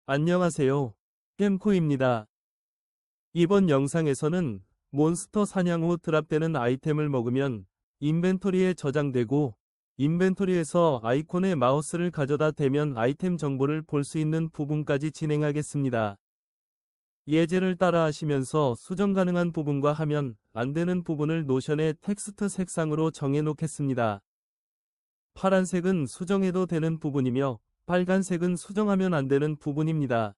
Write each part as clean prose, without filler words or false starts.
안녕하세요. 겜코입니다. 이번 영상에서는 몬스터 사냥 후 드랍되는 아이템을 먹으면 인벤토리에 저장되고 인벤토리에서 아이콘에 마우스를 가져다 대면 아이템 정보를 볼 수 있는 부분까지 진행하겠습니다. 예제를 따라 하시면서 수정 가능한 부분과 하면 안 되는 부분을 노션의 텍스트 색상으로 정해 놓겠습니다. 파란색은 수정해도 되는 부분이며 빨간색은 수정하면 안 되는 부분입니다.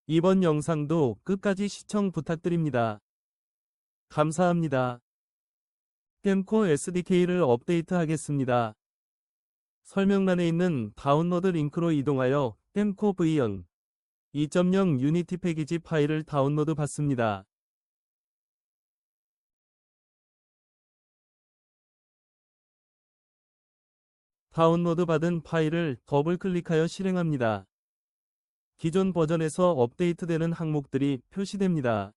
이번 영상도 끝까지 시청 부탁드립니다. 감사합니다. 겜코 SDK를 업데이트하겠습니다. 설명란에 있는 다운로드 링크로 이동하여 겜코 V1 2.0 유니티 패키지 파일을 다운로드 받습니다. 다운로드 받은 파일을 더블 클릭하여 실행합니다. 기존 버전에서 업데이트되는 항목들이 표시됩니다.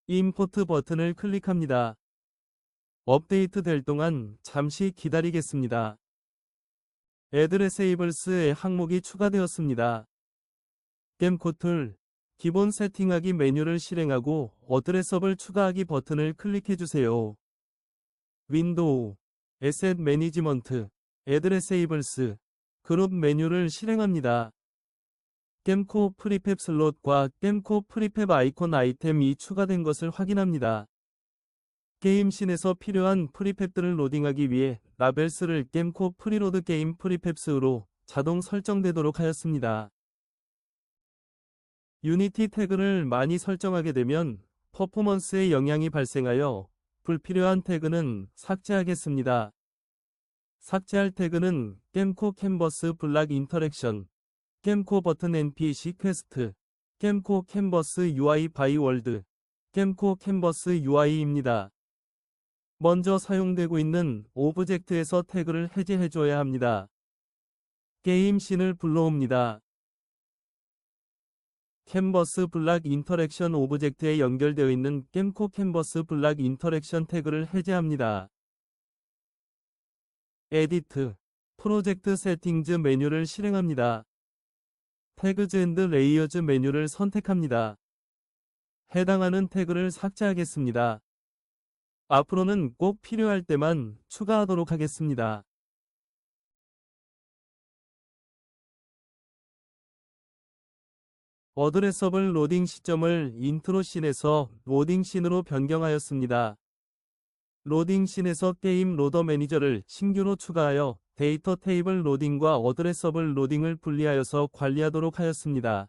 임포트 버튼을 클릭합니다. 업데이트 될 동안 잠시 기다리겠습니다. 애드레세이블스의 항목이 추가되었습니다. 겜코 툴 기본 세팅하기 메뉴를 실행하고 어드레서블 추가하기 버튼을 클릭해주세요. 윈도우 에셋 매니지먼트 애드레세이블스 그룹 메뉴를 실행합니다. 겜코 프리팹 슬롯과 겜코 프리팹 아이콘 아이템이 추가된 것을 확인합니다. 게임씬에서 필요한 프리팹들을 로딩하기 위해 라벨스를 겜코 프리로드 게임 프리팹스로 자동 설정되도록 하였습니다. 유니티 태그를 많이 설정하게 되면 퍼포먼스에 영향이 발생하여 불필요한 태그는 삭제하겠습니다. 삭제할 태그는 겜코 캔버스 블락 인터랙션, 겜코 버튼 NPC 퀘스트, 겜코 캔버스 UI 바이 월드, 겜코 캔버스 UI입니다. 먼저 사용되고 있는 오브젝트에서 태그를 해제해줘야 합니다. 게임 씬을 불러옵니다. 캔버스 블락 인터랙션 오브젝트에 연결되어 있는 겜코 캔버스 블락 인터랙션 태그를 해제합니다. 에디트, 프로젝트 세팅즈 메뉴를 실행합니다. 태그즈 앤드 레이어즈 메뉴를 선택합니다. 해당하는 태그를 삭제하겠습니다. 앞으로는 꼭 필요할 때만 추가하도록 하겠습니다. 어드레서블 로딩 시점을 인트로 씬에서 로딩 씬으로 변경하였습니다. 로딩 씬에서 게임 로더 매니저를 신규로 추가하여 데이터 테이블 로딩과 어드레서블 로딩을 분리하여서 관리하도록 하였습니다.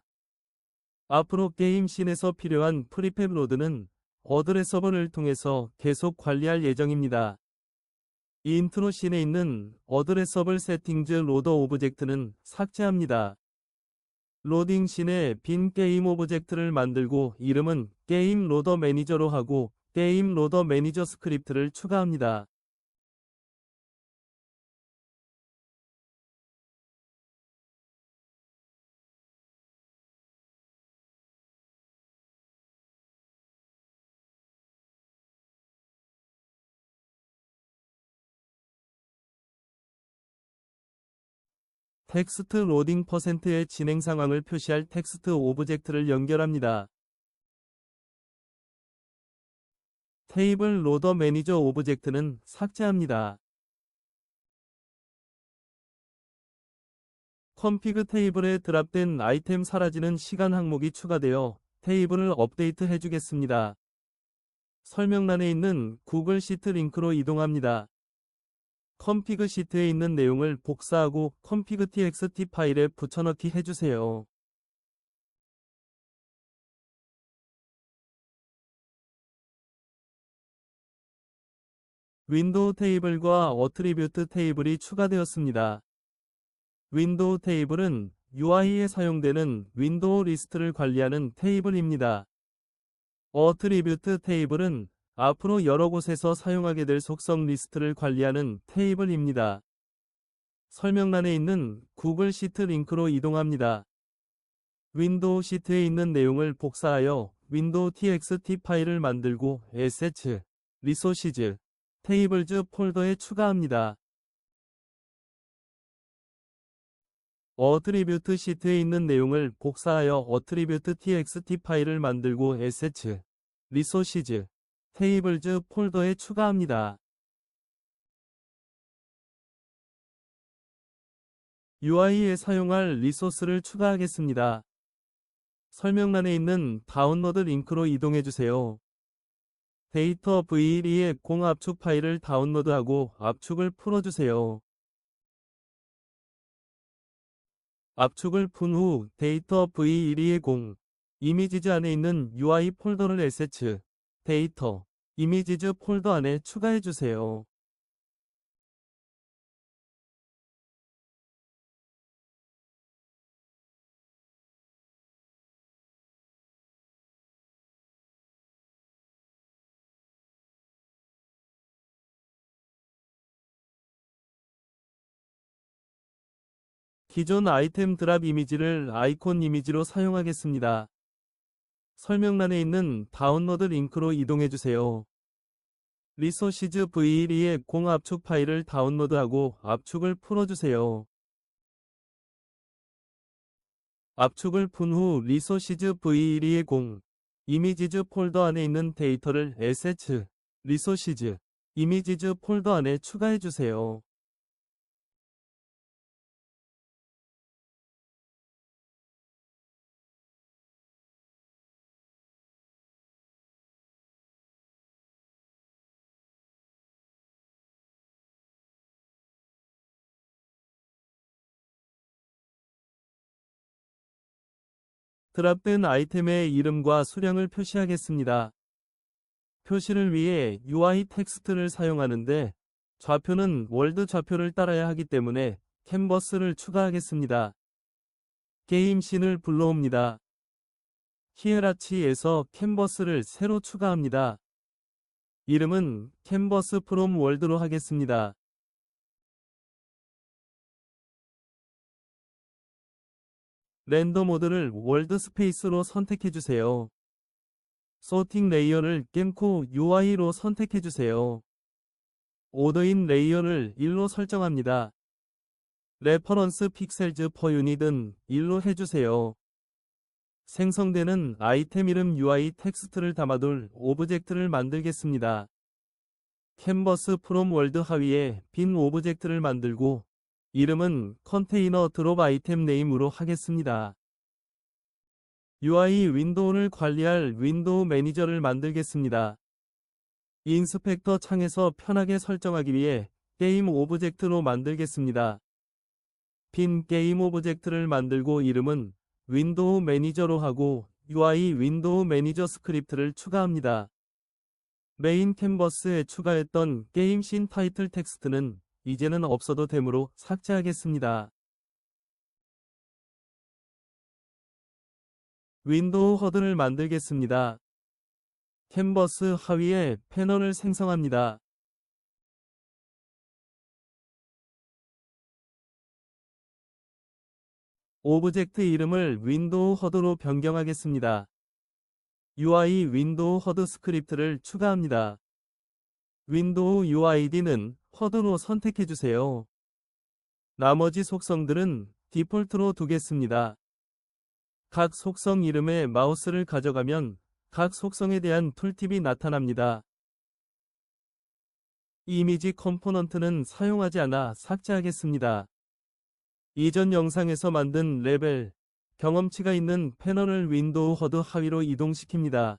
앞으로 게임 씬에서 필요한 프리팹 로드는 어드레서블을 통해서 계속 관리할 예정입니다. 인트로 씬에 있는 어드레서블 세팅즈 로더 오브젝트는 삭제합니다. 로딩 씬에 빈 게임 오브젝트를 만들고 이름은 게임 로더 매니저로 하고 게임 로더 매니저 스크립트를 추가합니다. 텍스트 로딩 퍼센트의 진행 상황을 표시할 텍스트 오브젝트를 연결합니다. 테이블 로더 매니저 오브젝트는 삭제합니다. 컴피그 테이블에 드랍된 아이템 사라지는 시간 항목이 추가되어 테이블을 업데이트 해주겠습니다. 설명란에 있는 구글 시트 링크로 이동합니다. 컴피그 시트에 있는 내용을 복사하고 컴피그 txt 파일에 붙여넣기 해주세요. 윈도우 테이블과 어트리뷰트 테이블이 추가되었습니다. 윈도우 테이블은 UI에 사용되는 윈도우 리스트를 관리하는 테이블입니다. 어트리뷰트 테이블은 앞으로 여러 곳에서 사용하게 될 속성 리스트를 관리하는 테이블입니다. 설명란에 있는 구글 시트 링크로 이동합니다. 윈도우 시트에 있는 내용을 복사하여 윈도우 txt 파일을 만들고 assets, resources, tables 폴더에 추가합니다. 어트리뷰트 시트에 있는 내용을 복사하여 어트리뷰트 txt 파일을 만들고 assets, resources, tables 폴더에 추가합니다. UI에 사용할 리소스를 추가하겠습니다. 설명란에 있는 다운로드 링크로 이동해주세요. 데이터 v1의 공압축 파일을 다운로드하고 압축을 풀어주세요. 압축을 푼 후 데이터 v1의 공, 이미지즈 안에 있는 UI 폴더를 assets, 데이터, 이미지즈 폴더 안에 추가해주세요. 기존 아이템 드랍 이미지를 아이콘 이미지로 사용하겠습니다. 설명란에 있는 다운로드 링크로 이동해주세요. 리소시즈 v1의 공 압축 파일을 다운로드하고 압축을 풀어주세요. 압축을 푼 후 리소시즈 v1의 공, 이미지즈 폴더 안에 있는 데이터를 assets, 리소시즈, 이미지즈 폴더 안에 추가해주세요. 드랍된 아이템의 이름과 수량을 표시하겠습니다. 표시를 위해 UI 텍스트를 사용하는데 좌표는 월드 좌표를 따라야 하기 때문에 캔버스를 추가하겠습니다. 게임 씬을 불러옵니다. 히에라치에서 캔버스를 새로 추가합니다. 이름은 캔버스 프롬 월드로 하겠습니다. 렌더 모드를 월드 스페이스로 선택해주세요. 소팅 레이어를 겜코 UI로 선택해주세요. 오더인 레이어를 1로 설정합니다. 레퍼런스 픽셀즈 퍼 유닛은 1로 해주세요. 생성되는 아이템 이름 UI 텍스트를 담아둘 오브젝트를 만들겠습니다. 캔버스 프롬 월드 하위에 빈 오브젝트를 만들고 이름은 컨테이너 드롭 아이템 네임으로 하겠습니다. UI 윈도우를 관리할 윈도우 매니저를 만들겠습니다. 인스펙터 창에서 편하게 설정하기 위해 게임 오브젝트로 만들겠습니다. 빈 게임 오브젝트를 만들고 이름은 윈도우 매니저로 하고 UI 윈도우 매니저 스크립트를 추가합니다. 메인 캔버스에 추가했던 게임 씬 타이틀 텍스트는 이제는 없어도 되므로 삭제하겠습니다. 윈도우 허드를 만들겠습니다. 캔버스 하위에 패널을 생성합니다. 오브젝트 이름을 윈도우 허드로 변경하겠습니다. UI 윈도우 허드 스크립트를 추가합니다. 윈도우 UID는 허드로 선택해주세요. 나머지 속성들은 디폴트로 두겠습니다. 각 속성 이름에 마우스를 가져가면 각 속성에 대한 툴팁이 나타납니다. 이미지 컴포넌트는 사용하지 않아 삭제하겠습니다. 이전 영상에서 만든 레벨, 경험치가 있는 패널을 윈도우 허드 하위로 이동시킵니다.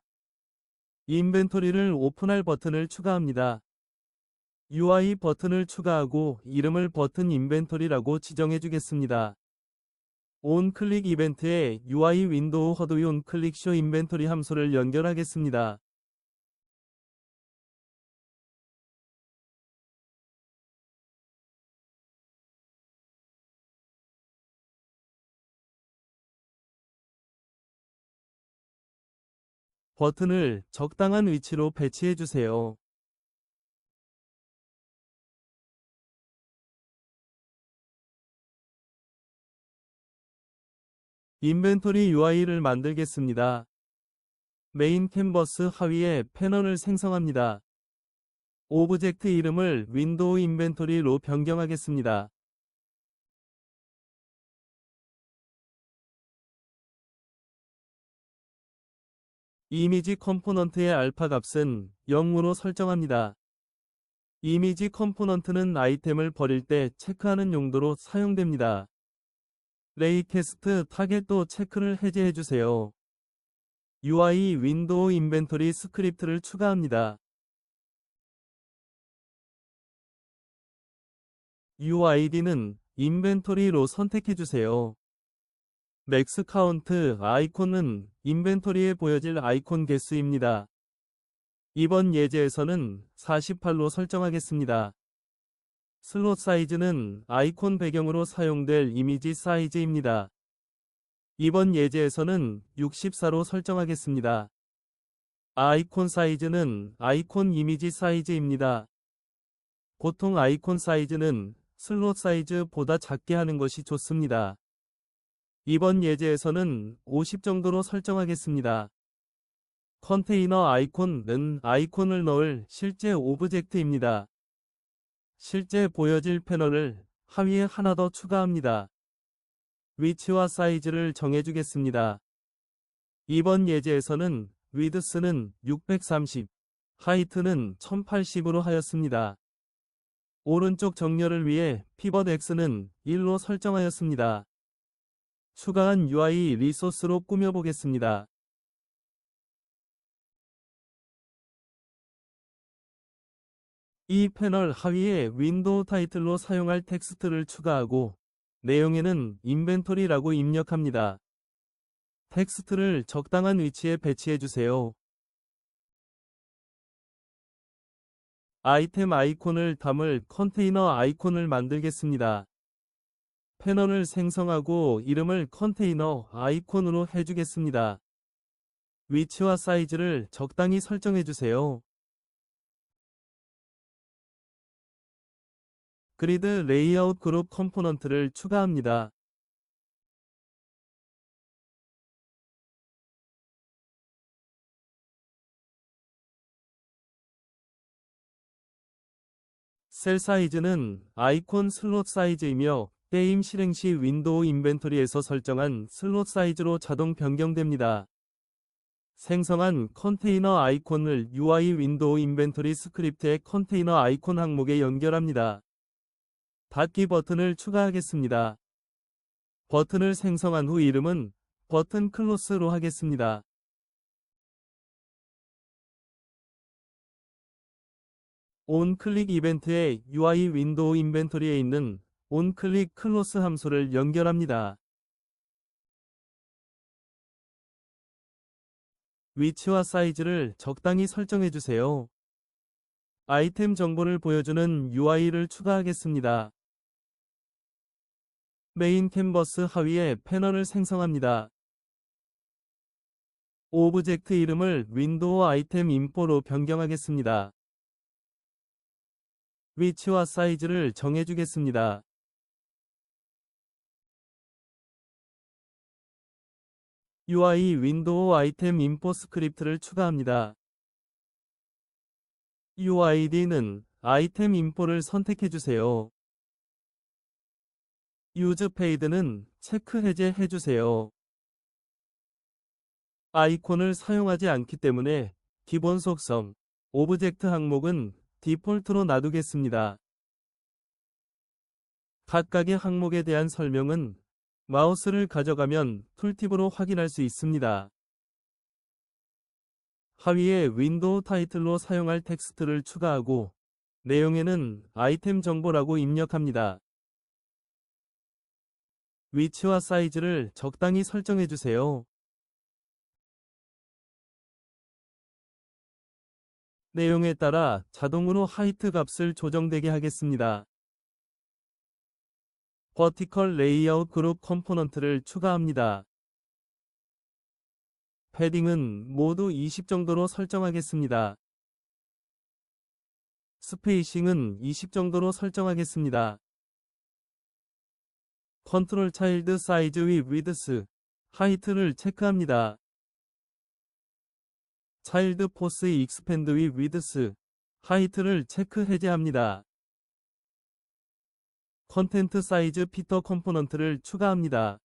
인벤토리를 오픈할 버튼을 추가합니다. UI 버튼을 추가하고 이름을 버튼 인벤토리라고 지정해 주겠습니다. 온클릭 이벤트에 UI 윈도우 허드 온클릭 쇼 인벤토리 함수를 연결하겠습니다. 버튼을 적당한 위치로 배치해 주세요. 인벤토리 UI를 만들겠습니다. 메인 캔버스 하위에 패널을 생성합니다. 오브젝트 이름을 윈도우 인벤토리로 변경하겠습니다. 이미지 컴포넌트의 알파 값은 0으로 설정합니다. 이미지 컴포넌트는 아이템을 버릴 때 체크하는 용도로 사용됩니다. 레이캐스트 타겟도 체크를 해제해주세요. UI 윈도우 인벤토리 스크립트를 추가합니다. UID는 인벤토리로 선택해주세요. 맥스 카운트 아이콘은 인벤토리에 보여질 아이콘 개수입니다. 이번 예제에서는 48로 설정하겠습니다. 슬롯 사이즈는 아이콘 배경으로 사용될 이미지 사이즈입니다. 이번 예제에서는 64로 설정하겠습니다. 아이콘 사이즈는 아이콘 이미지 사이즈입니다. 보통 아이콘 사이즈는 슬롯 사이즈보다 작게 하는 것이 좋습니다. 이번 예제에서는 50 정도로 설정하겠습니다. 컨테이너 아이콘은 아이콘을 넣을 실제 오브젝트입니다. 실제 보여질 패널을 하위에 하나 더 추가합니다. 위치와 사이즈를 정해주겠습니다. 이번 예제에서는 위드스는 630, 하이트는 1080으로 하였습니다. 오른쪽 정렬을 위해 피벗 X는 1로 설정하였습니다. 추가한 UI 리소스로 꾸며보겠습니다. 이 패널 하위에 윈도우 타이틀로 사용할 텍스트를 추가하고 내용에는 인벤토리라고 입력합니다. 텍스트를 적당한 위치에 배치해주세요. 아이템 아이콘을 담을 컨테이너 아이콘을 만들겠습니다. 패널을 생성하고 이름을 컨테이너 아이콘으로 해주겠습니다. 위치와 사이즈를 적당히 설정해주세요. 그리드 레이아웃 그룹 컴포넌트를 추가합니다. 셀 사이즈는 아이콘 슬롯 사이즈이며 게임 실행 시 윈도우 인벤토리에서 설정한 슬롯 사이즈로 자동 변경됩니다. 생성한 컨테이너 아이콘을 UI 윈도우 인벤토리 스크립트의 컨테이너 아이콘 항목에 연결합니다. 닫기 버튼을 추가하겠습니다. 버튼을 생성한 후 이름은 버튼 클로스로 하겠습니다. 온클릭 이벤트에 UI 윈도우 인벤토리에 있는 온클릭 클로스 함수를 연결합니다. 위치와 사이즈를 적당히 설정해주세요. 아이템 정보를 보여주는 UI를 추가하겠습니다. 메인 캔버스 하위에 패널을 생성합니다. 오브젝트 이름을 윈도우 아이템 인포로 변경하겠습니다. 위치와 사이즈를 정해주겠습니다. UI 윈도우 아이템 인포 스크립트를 추가합니다. UID는 아이템 인포를 선택해주세요. 유즈 페이드는 체크 해제해주세요. 아이콘을 사용하지 않기 때문에 기본 속성, 오브젝트 항목은 디폴트로 놔두겠습니다. 각각의 항목에 대한 설명은 마우스를 가져가면 툴팁으로 확인할 수 있습니다. 하위에 윈도우 타이틀로 사용할 텍스트를 추가하고 내용에는 아이템 정보라고 입력합니다. 위치와 사이즈를 적당히 설정해주세요. 내용에 따라 자동으로 하이트 값을 조정되게 하겠습니다. 버티컬 레이아웃 그룹 컴포넌트를 추가합니다. 패딩은 모두 20 정도로 설정하겠습니다. 스페이싱은 20 정도로 설정하겠습니다. 컨트롤 차일드 사이즈 위 위드스, 하이트를 체크합니다. 차일드 포스 익스펜드 위 위드스, 하이트를 체크 해제합니다. 컨텐트 사이즈 피터 컴포넌트를 추가합니다.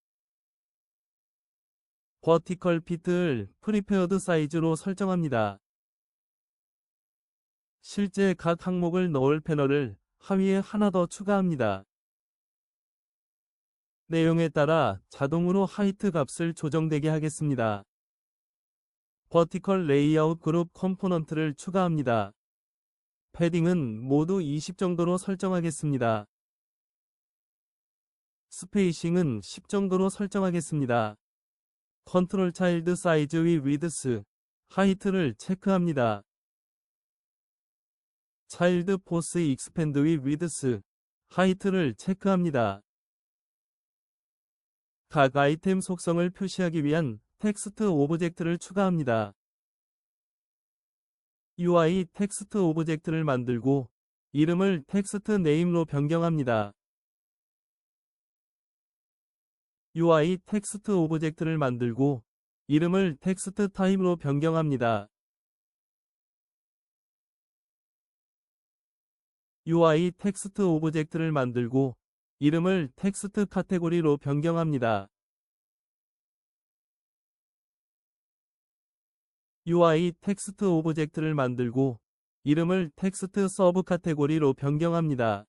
버티컬 핏을 프리페어드 사이즈로 설정합니다. 실제 각 항목을 넣을 패널을 하위에 하나 더 추가합니다. 내용에 따라 자동으로 하이트 값을 조정되게 하겠습니다. 버티컬 레이아웃 그룹 컴포넌트를 추가합니다. 패딩은 모두 20 정도로 설정하겠습니다. 스페이싱은 10 정도로 설정하겠습니다. 컨트롤 차일드 사이즈 위 위드스, 하이트를 체크합니다. 차일드 포스 익스펜드 위 위드스, 하이트를 체크합니다. 각 아이템 속성을 표시하기 위한 텍스트 오브젝트를 추가합니다. UI 텍스트 오브젝트를 만들고 이름을 텍스트 네임로 변경합니다. UI 텍스트 오브젝트를 만들고 이름을 텍스트 타입으로 변경합니다. UI 텍스트 오브젝트를 만들고 이름을 텍스트 카테고리로 변경합니다. UI 텍스트 오브젝트를 만들고 이름을 텍스트 서브 카테고리로 변경합니다.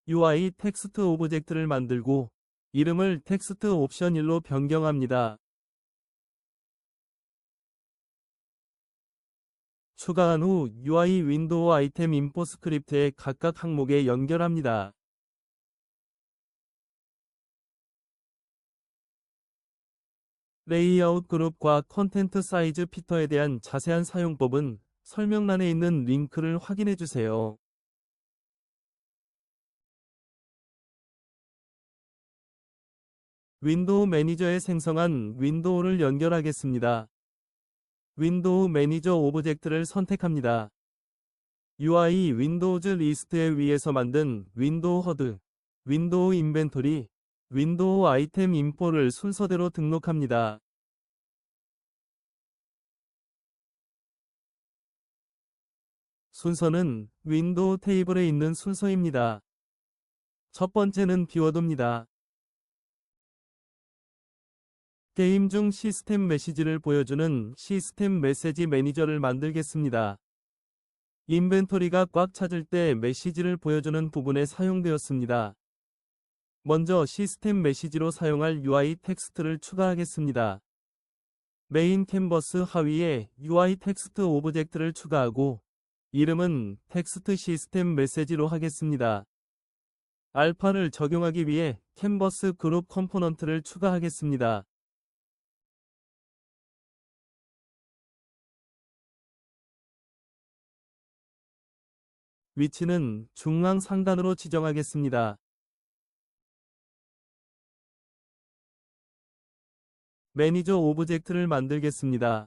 UI 텍스트 오브젝트를 만들고 이름을 텍스트 옵션 1로 변경합니다. 추가한 후 UI 윈도우 아이템 인포 스크립트의 각각 항목에 연결합니다. 레이아웃 그룹과 컨텐트 사이즈 피터에 대한 자세한 사용법은 설명란에 있는 링크를 확인해 주세요. 윈도우 매니저에 생성한 윈도우를 연결하겠습니다. 윈도우 매니저 오브젝트를 선택합니다. UI 윈도우즈 리스트에 위에서 만든 윈도우 허드, 윈도우 인벤토리, 윈도우 아이템 인포를 순서대로 등록합니다. 순서는 윈도우 테이블에 있는 순서입니다. 첫 번째는 비워둡니다. 게임 중 시스템 메시지를 보여주는 시스템 메시지 매니저를 만들겠습니다. 인벤토리가 꽉 찼을 때 메시지를 보여주는 부분에 사용되었습니다. 먼저 시스템 메시지로 사용할 UI 텍스트를 추가하겠습니다. 메인 캔버스 하위에 UI 텍스트 오브젝트를 추가하고 이름은 텍스트 시스템 메시지로 하겠습니다. 알파를 적용하기 위해 캔버스 그룹 컴포넌트를 추가하겠습니다. 위치는 중앙 상단으로 지정하겠습니다. 매니저 오브젝트를 만들겠습니다.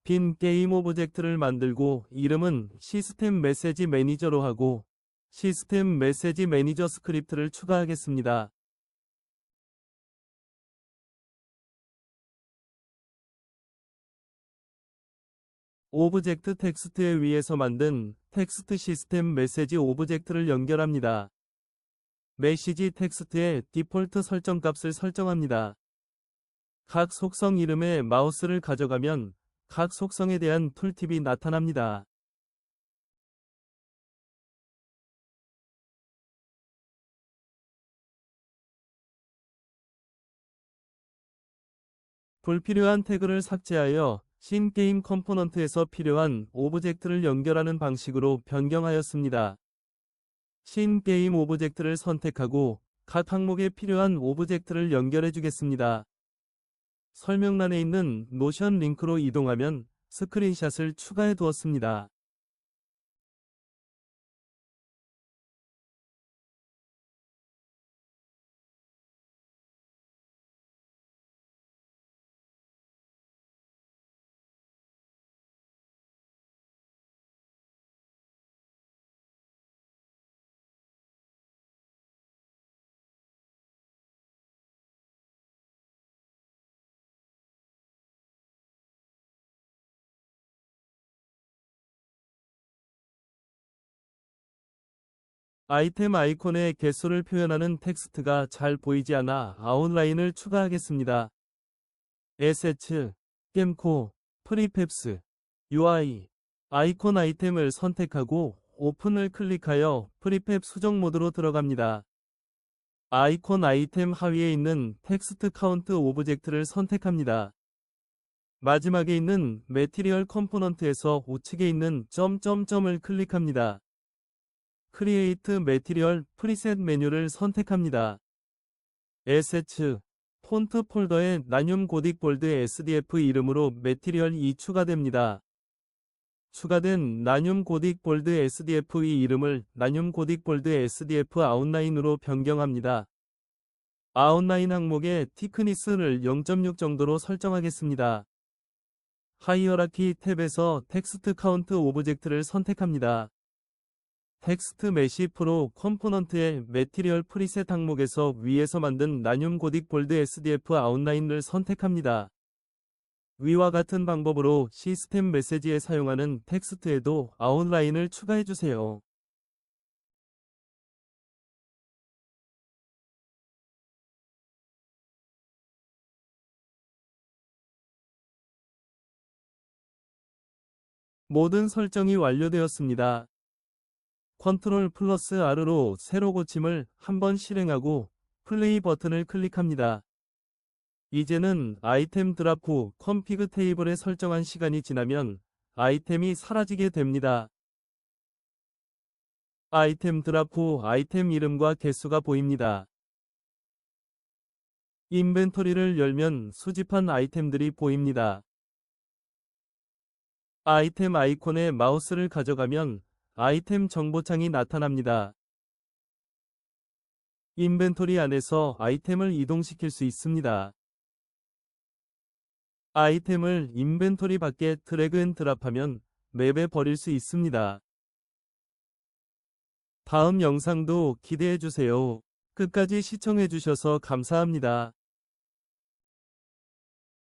빈 게임 오브젝트를 만들고 이름은 시스템 메시지 매니저로 하고 시스템 메시지 매니저 스크립트를 추가하겠습니다. 오브젝트 텍스트에 위에서 만든 텍스트 시스템 메시지 오브젝트를 연결합니다. 메시지 텍스트의 디폴트 설정 값을 설정합니다. 각 속성 이름에 마우스를 가져가면 각 속성에 대한 툴팁이 나타납니다. 불필요한 태그를 삭제하여 신게임 컴포넌트에서 필요한 오브젝트를 연결하는 방식으로 변경하였습니다. 신게임 오브젝트를 선택하고 각 항목에 필요한 오브젝트를 연결해 주겠습니다. 설명란에 있는 노션 링크로 이동하면 스크린샷을 추가해 두었습니다. 아이템 아이콘의 개수를 표현하는 텍스트가 잘 보이지 않아 아웃라인을 추가하겠습니다. 에세츠, 겜코, 프리팹스, UI, 아이콘 아이템을 선택하고 오픈을 클릭하여 프리팹 수정 모드로 들어갑니다. 아이콘 아이템 하위에 있는 텍스트 카운트 오브젝트를 선택합니다. 마지막에 있는 매티리얼 컴포넌트에서 우측에 있는 점점점을 클릭합니다. 크리에이트 매티리얼 프리셋 메뉴를 선택합니다. 에세츠, 폰트 폴더에 나뇽 고딕 볼드 SDF 이름으로 매티리얼2 추가됩니다. 추가된 나뇽 고딕 볼드 SDF2 이름을 나뇽 고딕 볼드 SDF 아웃라인으로 변경합니다. 아웃라인 항목의 티크니스를 0.6 정도로 설정하겠습니다. 하이어라키 탭에서 텍스트 카운트 오브젝트를 선택합니다. 텍스트 메시 프로 컴포넌트의 매티리얼 프리셋 항목에서 위에서 만든 나뇽 고딕 볼드 SDF 아웃라인을 선택합니다. 위와 같은 방법으로 시스템 메시지에 사용하는 텍스트에도 아웃라인을 추가해주세요. 모든 설정이 완료되었습니다. 컨트롤 플러스 R로 세로 고침을 한번 실행하고 플레이 버튼을 클릭합니다. 이제는 아이템 드랍 후 컴피그 테이블에 설정한 시간이 지나면 아이템이 사라지게 됩니다. 아이템 드랍 후 아이템 이름과 개수가 보입니다. 인벤토리를 열면 수집한 아이템들이 보입니다. 아이템 아이콘에 마우스를 가져가면 아이템 정보창이 나타납니다. 인벤토리 안에서 아이템을 이동시킬 수 있습니다. 아이템을 인벤토리 밖에 드래그 앤 드랍하면 맵에 버릴 수 있습니다. 다음 영상도 기대해주세요. 끝까지 시청해주셔서 감사합니다.